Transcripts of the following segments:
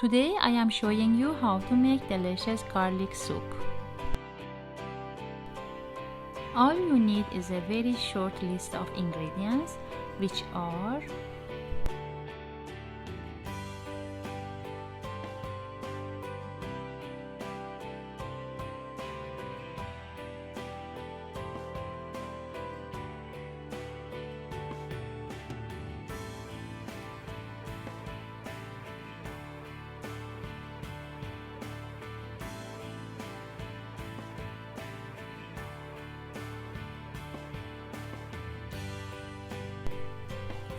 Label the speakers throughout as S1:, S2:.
S1: Today I am showing you how to make delicious garlic soup. All you need is a very short list of ingredients, which are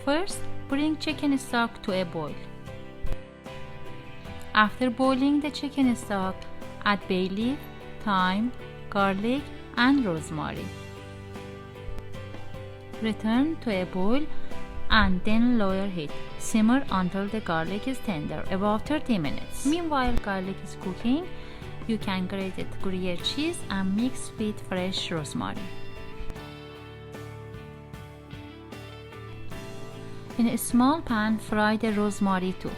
S1: First, bring chicken stock to a boil. After boiling the chicken stock, add bay leaf, thyme, garlic, and rosemary. Return to a boil and then lower heat. Simmer until the garlic is tender, about 30 minutes. Meanwhile garlic is cooking, you can grate Gruyere cheese and mix with fresh rosemary. In a small pan, fry the rosemary too.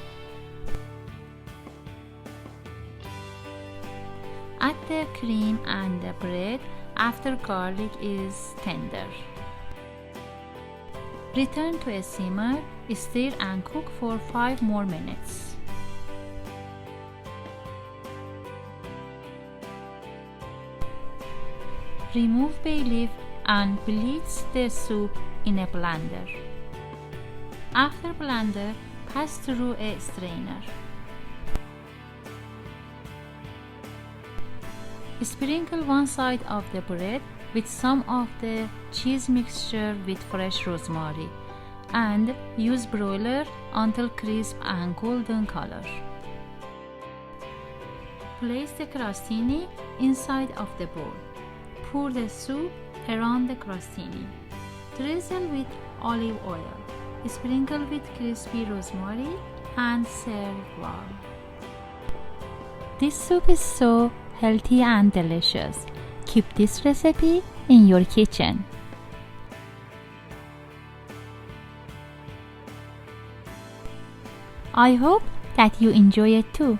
S1: Add the cream and the bread after garlic is tender. Return to a simmer, stir and cook for 5 more minutes. Remove bay leaf and bleach the soup in a blender. After blender, pass through a strainer. Sprinkle one side of the bread with some of the cheese mixture with fresh rosemary and use broiler until crisp and golden color. Place the crostini inside of the bowl. Pour the soup around the crostini. Drizzle with olive oil. Sprinkle with crispy rosemary and serve warm. This soup is so healthy and delicious. Keep this recipe in your kitchen. I hope that you enjoy it too.